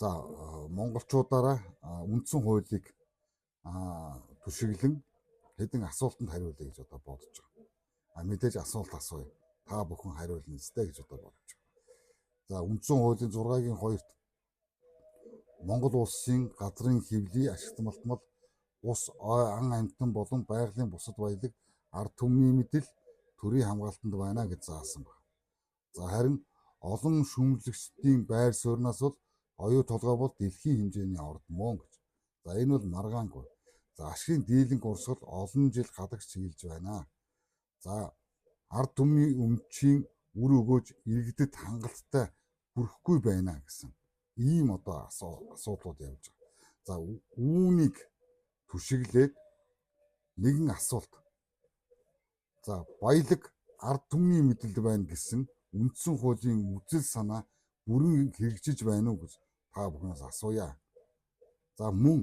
За монголчуудаараа үндсэн хуулийг түшиглэн хэдэн асуултанд хариулъя гэж одоо бодож байгаа. Мэдээж асуулт асууя. Та бүхэн хариулна үстэй гэж одоо бодож байгаа. За үндсэн хуулийн 6-гийн 2-т Монгол улсын газрын хэвлэл, ашигт малтмал, ус, ан амьтан болон байгалийн бусад баялаг ард түмний мэдэл төрийн хамгаалтанд байна гэж заасан байна. За харин олон шүүмжлэгчдийн байр сууриас бол оюу толгой бол дэлхийн хэмжээний орд мөн гэж. За энэ бол маргаангүй. За ашигын дийлэнх урсгал олон жил гадагш чиглэж байна. За ард түмний өмчийн үр өгөөж иргэдэд хангалттай хүрэхгүй байна гэсэн ийм одоо асуудлууд явж байгаа. За үүнийг түшиглээд нэгэн асуулт. За баялаг ард түмний мэдэлд байна гэсэн үндсэн хуулийн үзэл санаа бүрэн хэрэгжиж байна уу гэж та бүхнээс асууя. За мөн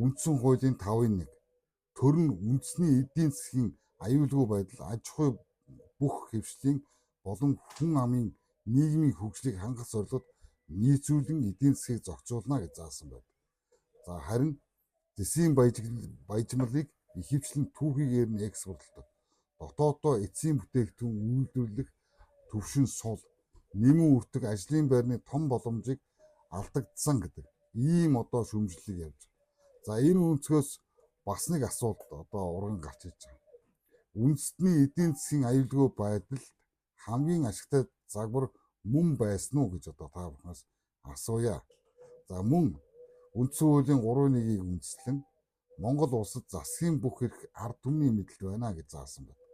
үндсэн хуулийн 5-1 төр нь үндэсний эдийн засгийн аюулгүй байдал, аж ахуй бүх хэвшлийн болон хүн амын нийгмийн хөгжлийг хангах зорилгод нийцүүлэн эдийн засгийг зохицуулна гэж заасан байна. За харин дэсийн баяжмалыг ихэвчлэн түүхийгээр нь экспортлдог. Дотооддоо эцсийн бүтээгдэхүүн үйлдвэрлэх төвшин сул, нэмэн үртэг ажлын байрны том боломжийг алдагдсан гэдэг ийм одоо шүүмжлэлийг явж байгаа. За энэ өнцгөөс бас нэг асуулт одоо урган гарч иж байгаа. Үндэстний эдийн засгийн аюулгүй байдалд хамгийн ашигтай загвар мөн байсан уу гэж одоо та бүхнээс асууя. За мөн үндсэн хуулийн 3-1-ийг үндэслэн Монгол улсад засгийн бүх эрх ард түмний мэдэлд байна гэж заасан байна.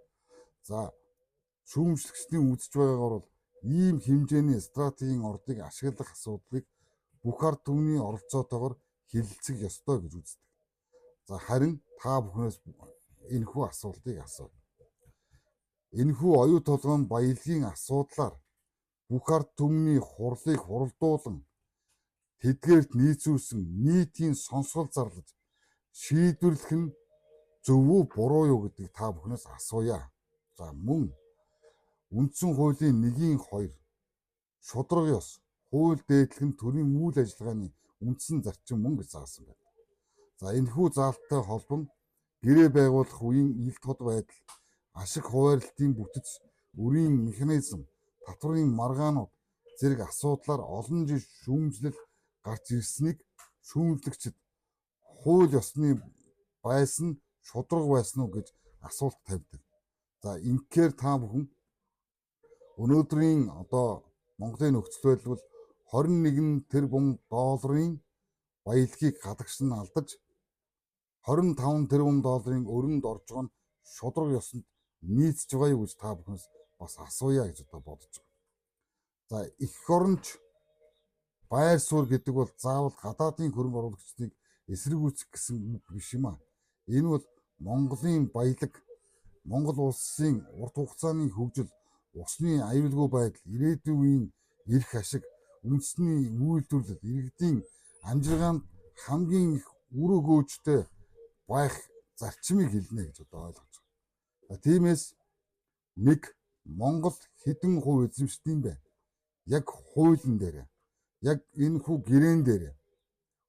За шүүмжлэгчдийн үзэж байгаагаар бол ийм хэмжээний стратегийн ордыг ашиглах асуудлыг бүх ард түмний оролцоотойгоор хэлэлцэх ёстой гэж үздэг. За харин та бүхнээс энэхүү асуултыг асууя. Энэхүү оюу толгойн баялагын асуудлаар бүх ард түмний хурлыг хуралдуулан тэдгээрт нийцүүлсэн нийтийн сонсгол зарлаж шийдвэрлэх нь зөв үү буруу юу гэдгийг та бүхнээс асууя. За мөн үндсэн хуулийн 1-2 шударга ёс, хууль дээдлэх нь төрийн үйл ажиллагааны үндсэн зарчим мөн гэж заасан байна. За энэхүү заалттай холбон гэрээ байгуулах үеийн ил тод байдал, ашиг хуваарлтын бүтэц, үрийн механизм, татврын маргаанууд зэрэг асуудлаар олон жил шүүмжлэл гарч ирснийг шүүмжлэгчид хууль ёсны байсан шударга байсан уу гэж асуулт тавьдаг. За инхээр та бүхэн өнөөдрийн одоо Монголын нөхцөл байдал бол 21 тэрбум долларын баялагийг гадагш нь алдаж 25 тэрбум долларын өрөнд орж байгаа нь шударга ёсонд нийцж байгаа юу гэж та бүхнээс бас асууя гэж одоо бодож байгаа. За эх оронч байр суурь гэдэг бол заавал гадаадын хөрөнгө оруулагчдыг эсэргүүцэх гэсэн үг биш юм аа. Энэ бол Монголын баялаг, Монгол улсын урт хугацааны хөгжил, усны аюулгүй байдал, ирээдүйн үеийн эрх ашиг, үндэсний үйлдвэрлэл, иргэдийн амжиргаанд хамгийн их үр өгөөжтэй байх зарчмыг хэлнэ гэж одоо ойлгож байгаа. Тиймээс нэг Монгол хэдэн хувь эзэмшдэг юм бэ? Яг хуулийн дээр, яг энэ хүү гэрээн дээр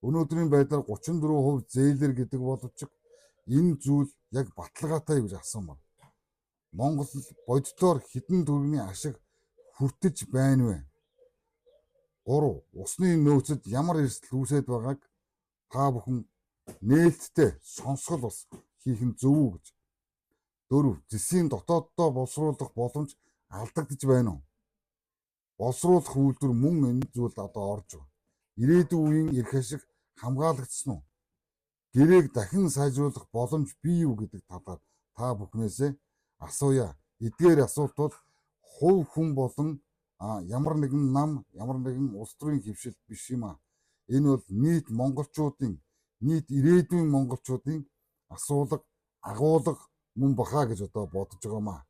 өнөөдрийн байдлаар 34% зээлэр гэдэг боловч энэ зүйл яг баталгаатай юу гэж асуумаар. Монгол боддоор хэдэн төгрөгийн ашиг хүртэж байна вэ? 3. Усны нөөцөд ямар эрсдэл үүсэж байгааг та бүхэн нээлттэй сонсгол бас хийх нь зөв үү гэж. 4. Зэсийн дотооддоо боловсруулах боломж алдагдж байна уу? Боловсруулах үйлдвэр мөн энэ зүйл одоо орж байгаа. Ирээдүйн үеийн эрх ашиг хамгаалагдсан уу? Гэрээг дахин сайжруулах боломж бий юу гэдэг талаар та бүхнээсээ асууя. Эдгээр асуулт бол хувь хүн болон ямар нэгэн нам, ямар нэгэн улс төрийн хөвшил биш юм аа. Энэ бол нийт монголчуудын, нийт ирээдүйн монголчуудын асуулга, агуулга мөн бахаа гэж одоо бодож байгаамаа.